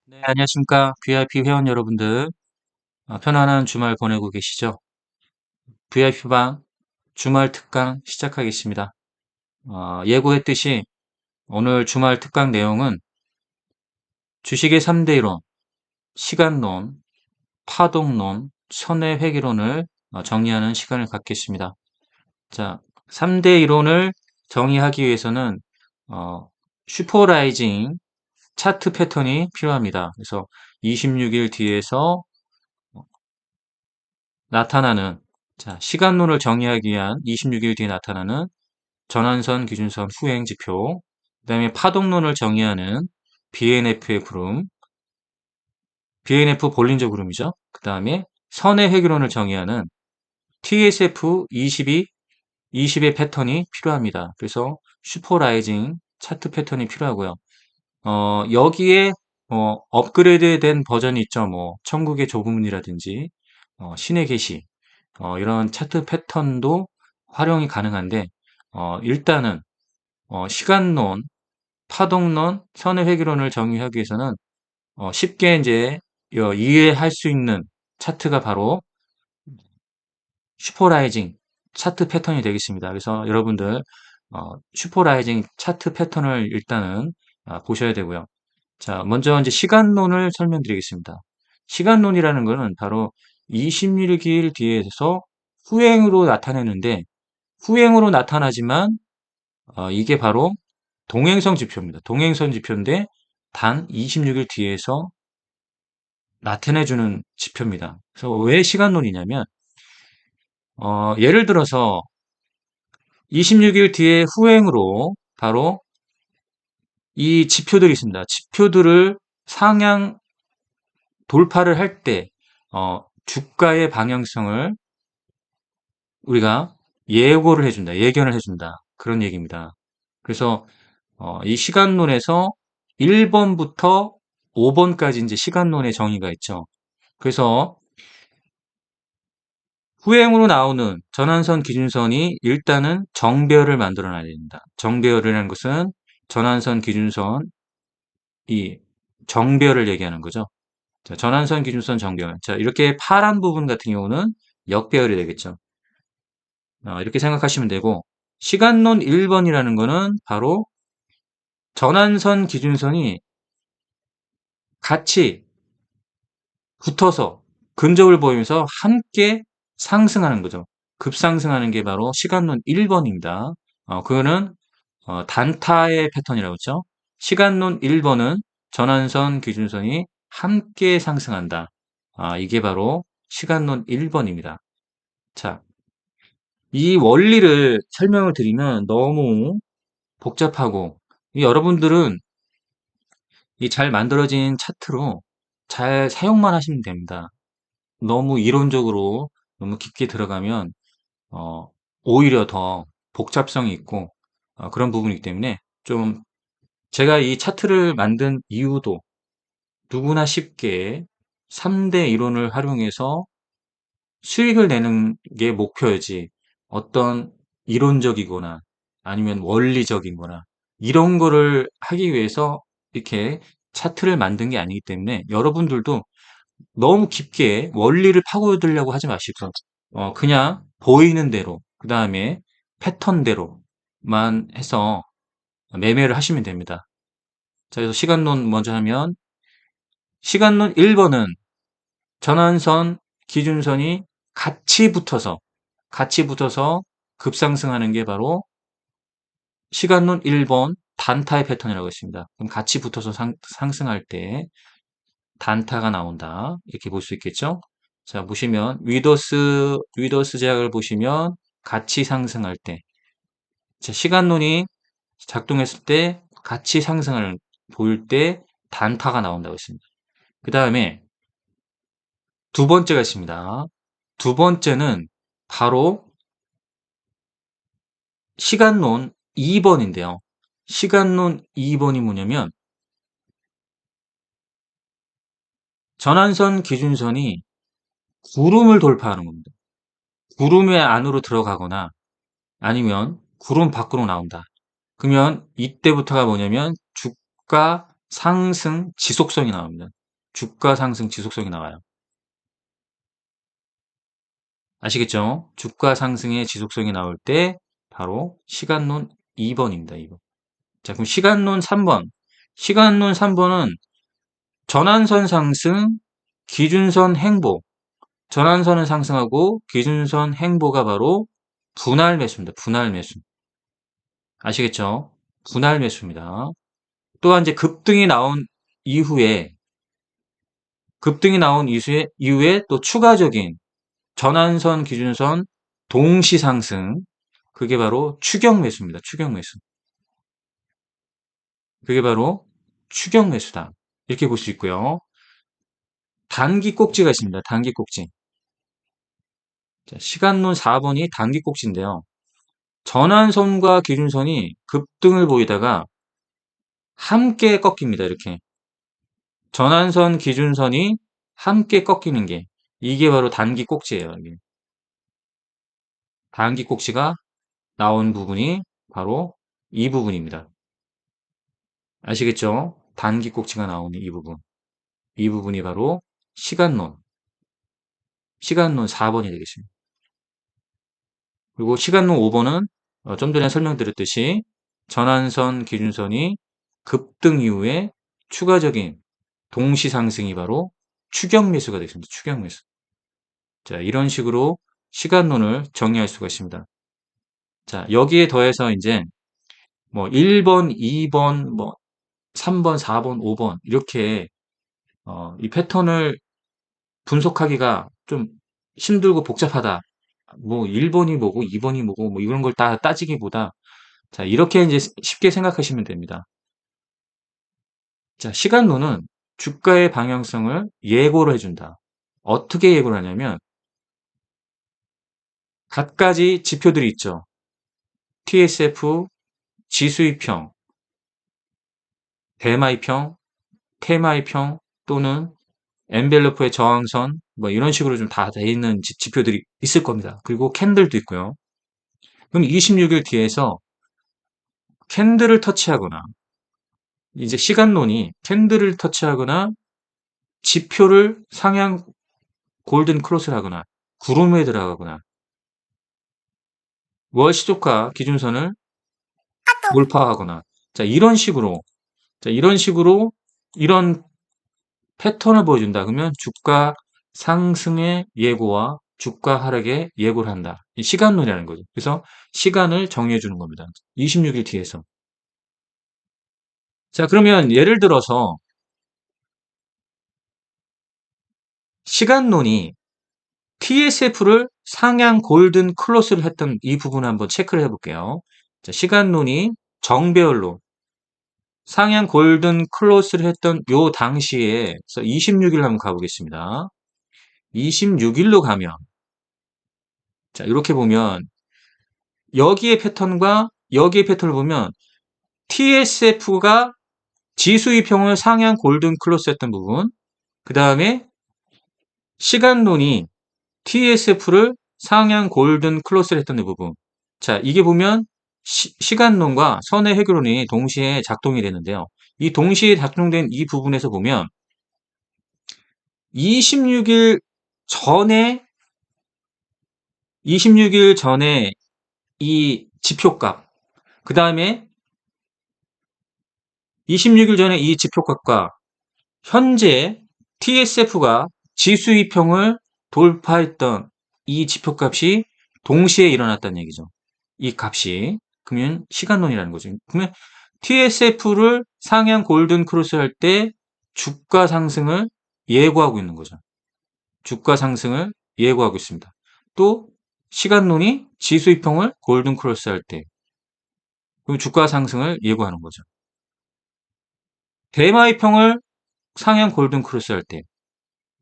네, 안녕하십니까. VIP 회원 여러분들. 편안한 주말 보내고 계시죠? VIP방 주말 특강 시작하겠습니다. 예고했듯이 오늘 주말 특강 내용은 주식의 3대 이론, 시간론, 파동론, 선의 회귀론을 정리하는 시간을 갖겠습니다. 자, 3대 이론을 정의하기 위해서는 슈퍼라이징 차트 패턴이 필요합니다. 그래서 26일 뒤에서 나타나는 시간론을 정의하기 위한 26일 뒤에 나타나는 전환선, 기준선, 후행 지표, 그 다음에 파동론을 정의하는 BNF의 구름, BNF 볼린저 구름이죠. 그 다음에 선의 회귀론을 정의하는 TSF 20의 패턴이 필요합니다. 그래서 슈퍼라이징 차트 패턴이 필요하고요. 여기에 업그레이드된 버전이 있죠. 천국의 조문이라든지 신의 계시, 이런 차트 패턴도 활용이 가능한데, 일단은, 시간론, 파동론, 선의 회귀론을 정의하기 위해서는, 쉽게 이제, 이해할 수 있는 차트가 바로 슈퍼라이징 차트 패턴이 되겠습니다. 그래서 여러분들, 슈퍼라이징 차트 패턴을 일단은 보셔야 되고요. 자, 먼저 이제 시간론을 설명드리겠습니다. 시간론이라는 것은 바로 26일 뒤에서 후행으로 나타내는데, 후행으로 나타나지만 이게 바로 동행성 지표입니다. 동행선 지표인데 단 26일 뒤에서 나타내주는 지표입니다. 그래서 왜 시간론이냐면 예를 들어서 26일 뒤에 후행으로 바로 이 지표들이 있습니다. 지표들을 상향 돌파를 할 때 주가의 방향성을 우리가 예고를 해준다, 예견을 해준다. 그런 얘기입니다. 그래서 이 시간론에서 1번부터 5번까지 이제 시간론의 정의가 있죠. 그래서 후행으로 나오는 전환선, 기준선이 일단은 정배열을 만들어놔야 됩니다. 정배열이라는 것은 전환선, 기준선, 이 정배열을 얘기하는 거죠. 자, 전환선, 기준선, 정배열. 자, 이렇게 파란 부분 같은 경우는 역배열이 되겠죠. 이렇게 생각하시면 되고, 시간론 1번이라는 거는 바로 전환선, 기준선이 같이 붙어서 근접을 보이면서 함께 상승하는 거죠. 급상승하는 게 바로 시간론 1번입니다. 그거는 단타의 패턴이라고 했죠. 시간론 1번은 전환선, 기준선이 함께 상승한다. 이게 바로 시간론 1번입니다. 자, 이 원리를 설명을 드리면 너무 복잡하고 여러분들은 이 잘 만들어진 차트로 잘 사용만 하시면 됩니다. 너무 이론적으로 너무 깊게 들어가면 오히려 더 복잡성이 있고 그런 부분이기 때문에 좀 제가 이 차트를 만든 이유도 누구나 쉽게 3대 이론을 활용해서 수익을 내는 게 목표이지 어떤 이론적이거나 아니면 원리적이거나 이런 거를 하기 위해서 이렇게 차트를 만든 게 아니기 때문에 여러분들도 너무 깊게 원리를 파고들려고 하지 마시고 그냥 보이는 대로 그 다음에 패턴대로만 해서 매매를 하시면 됩니다. 자, 그래서 시간론 먼저 하면 시간론 1번은 전환선, 기준선이 같이 붙어서 급상승하는 게 바로 시간론 1번 단타의 패턴이라고 했습니다. 그럼 같이 붙어서 상승할 때 단타가 나온다. 이렇게 볼 수 있겠죠? 자, 보시면 위더스 제약을 보시면 같이 상승할 때 자, 시간론이 작동했을 때 같이 상승을 보일 때 단타가 나온다고 했습니다. 그 다음에 두 번째가 있습니다. 두 번째는 바로 시간론 2번인데요. 시간론 2번이 뭐냐면 전환선 기준선이 구름을 돌파하는 겁니다. 구름의 안으로 들어가거나 아니면 구름 밖으로 나온다. 그러면 이때부터가 뭐냐면 주가 상승 지속성이 나옵니다. 주가 상승 지속성이 나와요. 아시겠죠? 주가 상승의 지속성이 나올 때 바로 시간론 2번입니다. 2번. 자, 그럼 시간론 3번. 시간론 3번은 전환선 상승, 기준선 행보. 전환선은 상승하고 기준선 행보가 바로 분할 매수입니다. 분할 매수. 아시겠죠? 분할 매수입니다. 또한 이제 급등이 나온 이후에 또 추가적인 전환선, 기준선 동시 상승. 그게 바로 추격 매수입니다. 추격 매수. 그게 바로 추격 매수다. 이렇게 볼 수 있고요. 단기 꼭지가 있습니다. 단기 꼭지. 자, 시간론 4번이 단기 꼭지인데요. 전환선과 기준선이 급등을 보이다가 함께 꺾입니다. 이렇게. 전환선, 기준선이 함께 꺾이는 게 이게 바로 단기 꼭지예요. 이게. 단기 꼭지가 나온 부분이 바로 이 부분입니다. 아시겠죠? 단기 꼭지가 나오는 이 부분. 이 부분이 바로 시간론 4번이 되겠습니다. 그리고 시간론 5번은 좀 전에 설명드렸듯이 전환선, 기준선이 급등 이후에 추가적인 동시 상승이 바로 추격 매수가 되겠습니다. 추격 매수. 자, 이런 식으로 시간론을 정리할 수가 있습니다. 자, 여기에 더해서 이제 뭐 1번, 2번, 뭐 3번, 4번, 5번 이렇게 이 패턴을 분석하기가 좀 힘들고 복잡하다. 뭐 1번이 뭐고 2번이 뭐고 뭐 이런 걸 다 따지기보다 자, 이렇게 이제 쉽게 생각하시면 됩니다. 자, 시간론은 주가의 방향성을 예고를 해준다. 어떻게 예고를 하냐면 갖가지 지표들이 있죠. TSF, 지수이평, 대마이평, 테마이평 또는 엔벨로프의 저항선 뭐 이런 식으로 좀 다 돼 있는 지표들이 있을 겁니다. 그리고 캔들도 있고요. 그럼 26일 뒤에서 캔들을 터치하거나 이제 시간론이 캔들을 터치하거나 지표를 상향 골든 크로스를 하거나 구름에 들어가거나 월 시초가 기준선을 돌파하거나 자 이런 식으로 이런 패턴을 보여준다. 그러면 주가 상승의 예고와 주가 하락의 예고를 한다. 이 시간론이라는 거죠. 그래서 시간을 정의해 주는 겁니다. 26일 뒤에서. 자, 그러면 예를 들어서 시간론이 TSF를 상향 골든 클로스를 했던 이 부분을 한번 체크를 해볼게요. 자, 시간론이 정배열로 상향 골든 클로스를 했던 요 당시에 26일 한번 가보겠습니다. 26일로 가면 자, 이렇게 보면 여기의 패턴과 여기의 패턴을 보면 TSF가 지수이평을 상향 골든 클로스 했던 부분 그 다음에 시간론이 TSF를 상향 골든 클로스를 했던 부분 자 이게 보면 시간론과 선의 회귀론이 동시에 작동이 되는데요. 이 동시에 작동된 이 부분에서 보면 26일 전에 이 지표값 그 다음에 26일 전에 이 지표값과 현재 TSF가 지수이평을 돌파했던 이 지표값이 동시에 일어났다는 얘기죠. 이 값이. 그러면 시간론이라는 거죠. 그러면 TSF를 상향 골든 크로스 할 때 주가 상승을 예고하고 있는 거죠. 주가 상승을 예고하고 있습니다. 또 시간론이 지수이평을 골든 크로스 할 때 그럼 주가 상승을 예고하는 거죠. 대마이평을 상향 골든 크로스 할 때,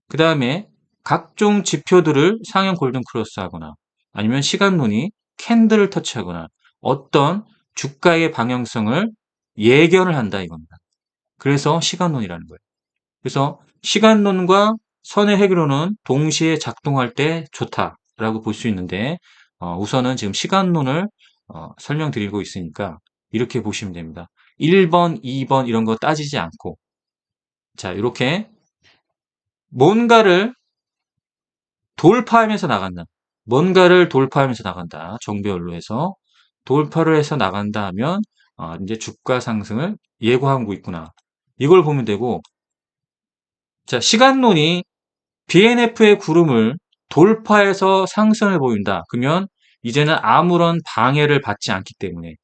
그 다음에 각종 지표들을 상향 골든 크로스 하거나 아니면 시간론이 캔들을 터치하거나 어떤 주가의 방향성을 예견을 한다 이겁니다. 그래서 시간론이라는 거예요. 그래서 시간론과 선의 회귀론은 동시에 작동할 때 좋다라고 볼 수 있는데 우선은 지금 시간론을 설명드리고 있으니까 이렇게 보시면 됩니다. 1번, 2번 이런 거 따지지 않고 자 이렇게 뭔가를 돌파하면서 나간다. 뭔가를 돌파하면서 나간다. 정배열로 해서 돌파를 해서 나간다 하면 이제 주가 상승을 예고하고 있구나. 이걸 보면 되고, 자, 시간론이 BNF의 구름을 돌파해서 상승을 보인다. 그러면 이제는 아무런 방해를 받지 않기 때문에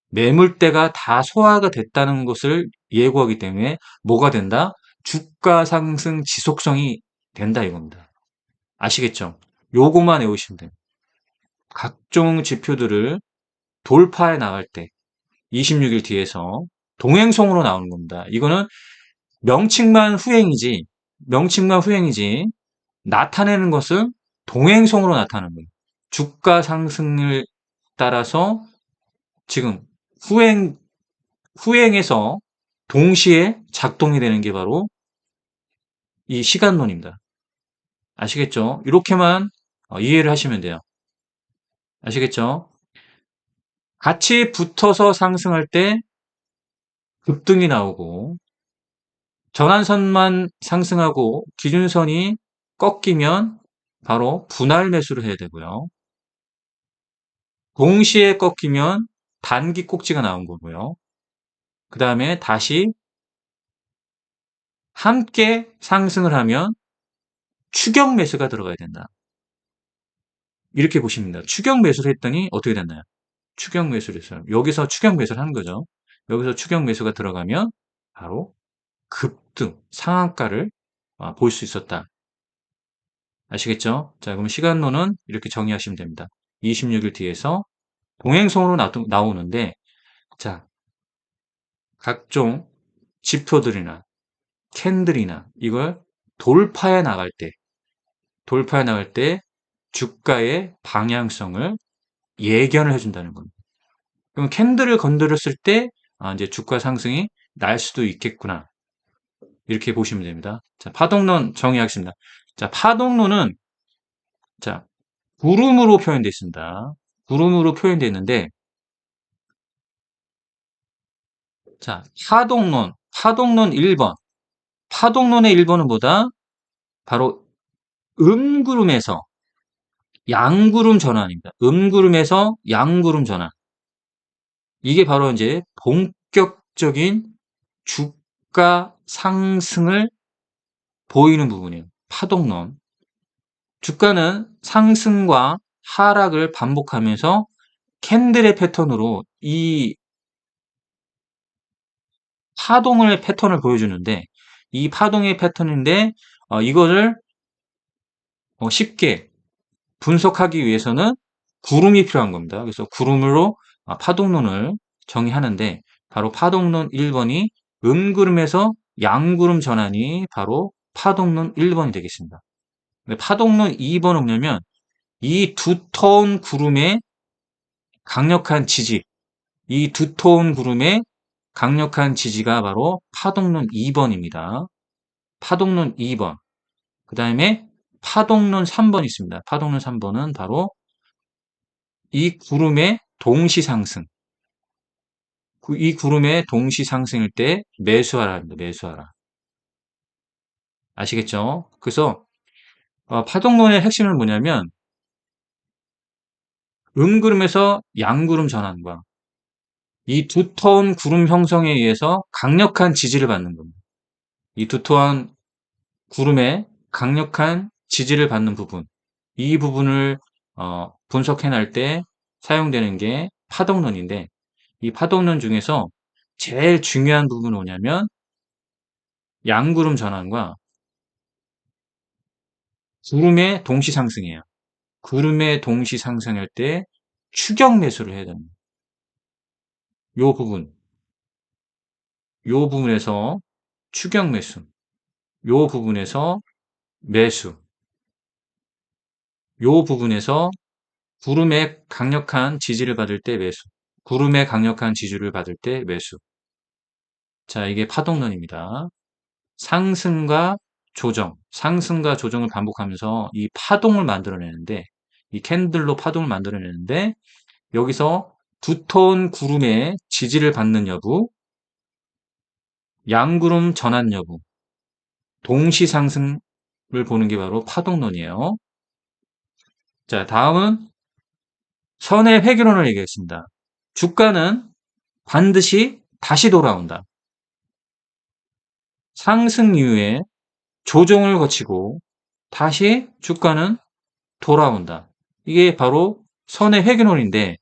매물대가 다 소화가 됐다는 것을 예고하기 때문에 뭐가 된다? 주가 상승 지속성이 된다 이겁니다. 아시겠죠? 요거만 외우시면 돼요. 각종 지표들을 돌파해 나갈 때 26일 뒤에서 동행성으로 나오는 겁니다. 이거는 명칭만 후행이지 나타내는 것은 동행성으로 나타나는 거예요. 주가 상승을 따라서 지금 후행해서 동시에 작동이 되는 게 바로 이 시간론입니다. 아시겠죠? 이렇게만 이해를 하시면 돼요. 아시겠죠? 같이 붙어서 상승할 때 급등이 나오고 전환선만 상승하고 기준선이 꺾이면 바로 분할 매수를 해야 되고요. 동시에 꺾이면 단기 꼭지가 나온 거고요. 그 다음에 다시 함께 상승을 하면 추격 매수가 들어가야 된다. 이렇게 보시면 됩니다. 추격 매수를 했더니 어떻게 됐나요? 추격 매수를 했어요. 여기서 추격 매수를 하는 거죠. 여기서 추격 매수가 들어가면 바로 급등, 상한가를 볼 수 있었다. 아시겠죠? 자, 그럼 시간론은 이렇게 정의하시면 됩니다. 26일 뒤에서 동행성으로 나오는데, 자, 각종 지표들이나 캔들이나 이걸 돌파해 나갈 때 주가의 방향성을 예견을 해준다는 겁니다. 그럼 캔들을 건드렸을 때, 이제 주가 상승이 날 수도 있겠구나. 이렇게 보시면 됩니다. 자, 파동론 정의하겠습니다. 자, 파동론은, 자, 구름으로 표현되어 있습니다. 구름으로 표현되어 있는데, 자, 파동론 1번. 파동론의 1번은 뭐다? 바로 음구름에서 양구름 전환입니다. 음구름에서 양구름 전환. 이게 바로 이제 본격적인 주가 상승을 보이는 부분이에요. 파동론. 주가는 상승과 하락을 반복하면서 캔들의 패턴으로 이 파동의 패턴을 보여주는데 이 파동의 패턴인데 이거를 쉽게 분석하기 위해서는 구름이 필요한 겁니다. 그래서 구름으로 파동론을 정의하는데 바로 파동론 1번이 음구름에서 양구름 전환이 바로 파동론 1번이 되겠습니다. 파동론 2번은 뭐냐면 이 두터운 구름의 강력한 지지, 이 두터운 구름의 강력한 지지가 바로 파동론 2번입니다. 파동론 2번. 그 다음에 파동론 3번 있습니다. 파동론 3번은 바로 이 구름의 동시 상승. 이 구름의 동시 상승일 때 매수하라입니다. 매수하라. 아시겠죠? 그래서 파동론의 핵심은 뭐냐면 음구름에서 양구름 전환과 이 두터운 구름 형성에 의해서 강력한 지지를 받는 겁니다. 이 두터운 구름에 강력한 지지를 받는 부분, 이 부분을 분석해낼 때 사용되는 게 파동론인데 이 파동론 중에서 제일 중요한 부분은 뭐냐면 양구름 전환과 구름의 동시 상승이에요. 구름의 동시 상승할 때 추격 매수를 해야 됩니다. 요 부분, 요 부분에서 추격 매수, 요 부분에서 매수, 요 부분에서 구름의 강력한 지지를 받을 때 매수, 구름의 강력한 지지를 받을 때 매수. 자, 이게 파동론입니다. 상승과 조정을 반복하면서 이 파동을 만들어내는데, 이 캔들로 파동을 만들어내는데, 여기서 두터운 구름의 지지를 받는 여부, 양구름 전환 여부, 동시 상승 보는 게 바로 파동론이에요. 자, 다음은 선의 회귀론을 얘기했습니다. 주가는 반드시 다시 돌아온다. 상승 이후에 조정을 거치고 다시 주가는 돌아온다. 이게 바로 선의 회귀론인데,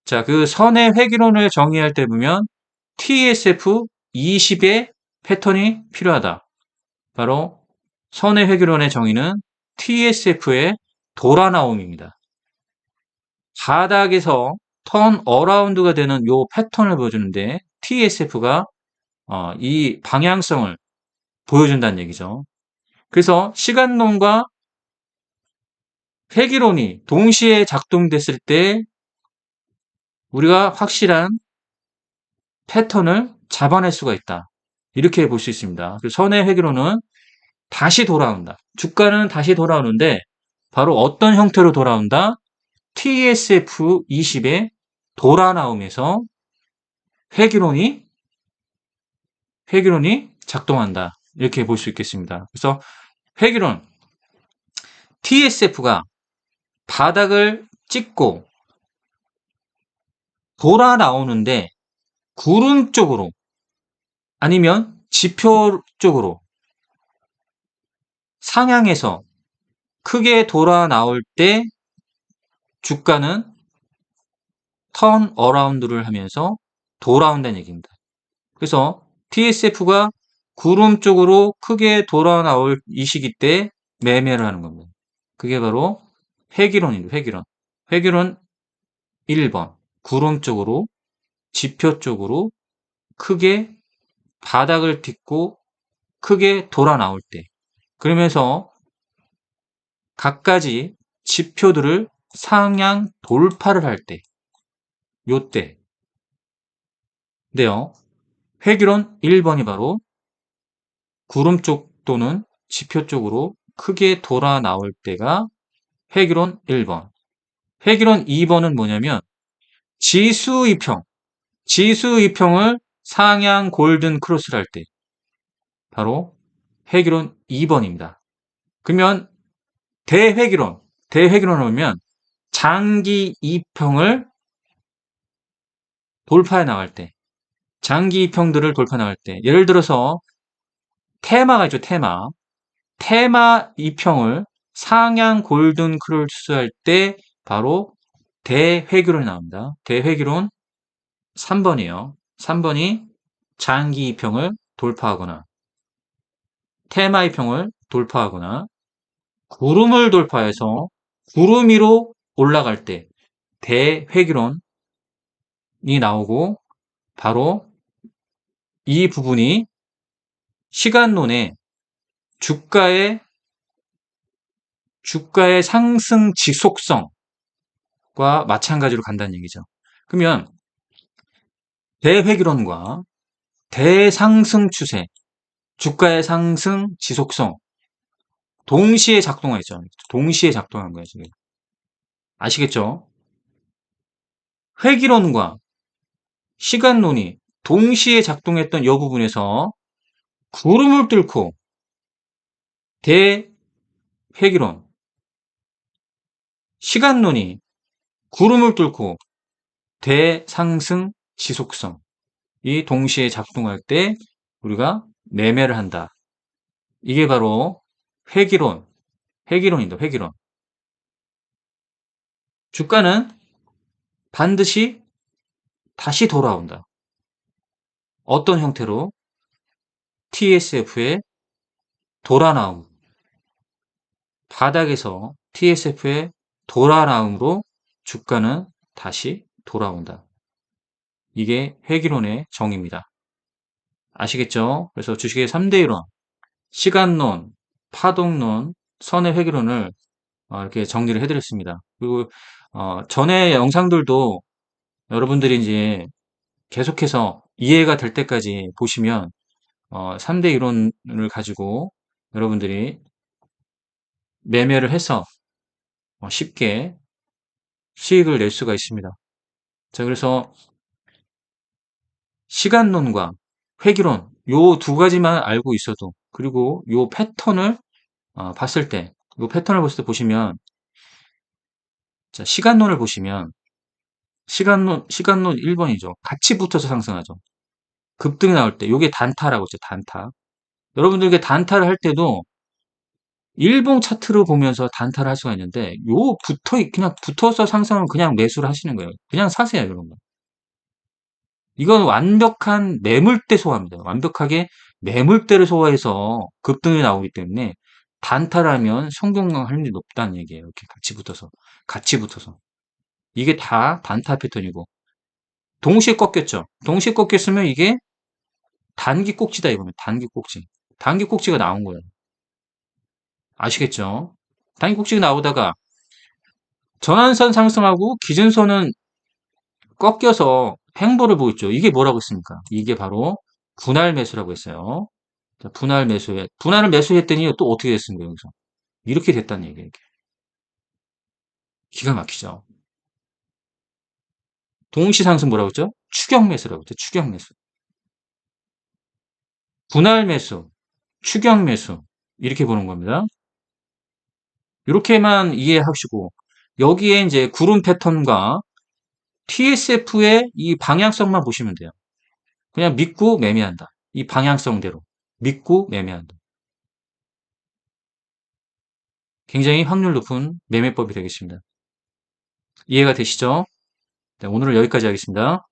자, 그 선의 회귀론을 정의할 때 보면 TSF 20의 패턴이 필요하다. 바로 선의 회귀론의 정의는 TSF의 돌아나옴입니다. 바닥에서 턴 어라운드가 되는 요 패턴을 보여주는데 TSF가 이 방향성을 보여준다는 얘기죠. 그래서 시간론과 회귀론이 동시에 작동됐을 때 우리가 확실한 패턴을 잡아낼 수가 있다. 이렇게 볼 수 있습니다. 선의 회귀론은 다시 돌아온다. 주가는 다시 돌아오는데 바로 어떤 형태로 돌아온다? TSF 20의 돌아나옴에서 회귀론이 작동한다. 이렇게 볼 수 있겠습니다. 그래서 회귀론 TSF가 바닥을 찍고 돌아 나오는데 구름 쪽으로 아니면 지표 쪽으로 상향해서 크게 돌아 나올 때 주가는 턴 어라운드를 하면서 돌아온다는 얘기입니다. 그래서 TSF가 구름 쪽으로 크게 돌아 나올 이 시기 때 매매를 하는 겁니다. 그게 바로 회귀론입니다. 회귀론. 회귀론 1번. 구름 쪽으로 지표 쪽으로 크게 바닥을 딛고 크게 돌아 나올 때, 그러면서 갖가지 지표들을 상향 돌파를 할 때, 요때. 인데요. 회귀론 1번이 바로 구름 쪽 또는 지표 쪽으로 크게 돌아 나올 때가 회귀론 1번. 회귀론 2번은 뭐냐면 지수 이평을 상향 골든 크로스를 할 때, 바로 회귀론 2번입니다. 그러면 대회귀론을 보면 장기 이평을 돌파해 나갈 때, 장기 이평들을 돌파 나갈 때, 예를 들어서 테마가 있죠, 테마 이평을 상향 골든 크로스 할 때 바로 대회귀론이 나옵니다. 대회귀론 3번이에요. 3번이 장기 이평을 돌파하거나 테마 이평을 돌파하거나 구름을 돌파해서 구름 위로 올라갈 때 대회귀론이 나오고, 바로 이 부분이 시간론의 주가의 상승 지속성과 마찬가지로 간다는 얘기죠. 그러면 대회귀론과 대상승 추세, 주가의 상승 지속성 동시에 작동하죠. 동시에 작동한 거예요, 지금. 아시겠죠? 회귀론과 시간론이 동시에 작동했던 이 부분에서 구름을 뚫고 대회귀론, 시간론이 구름을 뚫고 대상승 지속성, 이 동시에 작동할 때 우리가 매매를 한다. 이게 바로 회귀론입니다. 회귀론. 주가는 반드시 다시 돌아온다. 어떤 형태로? TSF의 돌아나옴. 바닥에서 TSF의 돌아나옴으로 주가는 다시 돌아온다. 이게 회귀론의 정의입니다. 아시겠죠? 그래서 주식의 3대 이론, 시간론, 파동론, 선의 회귀론을 이렇게 정리를 해드렸습니다. 그리고 전에 영상들도 여러분들이 이제 계속해서 이해가 될 때까지 보시면 3대 이론을 가지고 여러분들이 매매를 해서 쉽게 수익을 낼 수가 있습니다. 자, 그래서 시간론과 회귀론 요 두 가지만 알고 있어도, 그리고 요 패턴을 봤을 때, 이 패턴을 봤을 때 보시면, 자, 시간론을 보시면, 시간론 1번이죠. 같이 붙어서 상승하죠. 급등이 나올 때, 요게 단타라고 했죠, 단타. 여러분들께 단타를 할 때도 일봉 차트로 보면서 단타를 할 수가 있는데, 그냥 붙어서 상승하면 그냥 매수를 하시는 거예요. 그냥 사세요, 이런 거. 이건 완벽한 매물대 소화입니다. 완벽하게 매물대를 소화해서 급등이 나오기 때문에 단타라면 성공할 확률이 높다는 얘기예요. 이렇게 같이 붙어서. 이게 다 단타 패턴이고, 동시에 꺾였죠. 동시에 꺾였으면 이게 단기 꼭지다 이거면 단기 꼭지. 단기 꼭지가 나온 거예요. 아시겠죠? 단기 꼭지가 나오다가 전환선 상승하고 기준선은 꺾여서 횡보를 보였죠. 이게 뭐라고 했습니까? 이게 바로 분할 매수라고 했어요. 자, 분할을 매수했더니 또 어떻게 됐습니까, 여기서? 이렇게 됐다는 얘기예요. 이게. 기가 막히죠. 동시 상승 뭐라고 했죠? 추격 매수라고 했죠. 추격 매수. 분할 매수, 추격 매수. 이렇게 보는 겁니다. 이렇게만 이해하시고, 여기에 이제 구름 패턴과 TSF의 이 방향성만 보시면 돼요. 그냥 믿고 매매한다. 이 방향성대로. 믿고 매매한다. 굉장히 확률 높은 매매법이 되겠습니다. 이해가 되시죠? 네, 오늘은 여기까지 하겠습니다.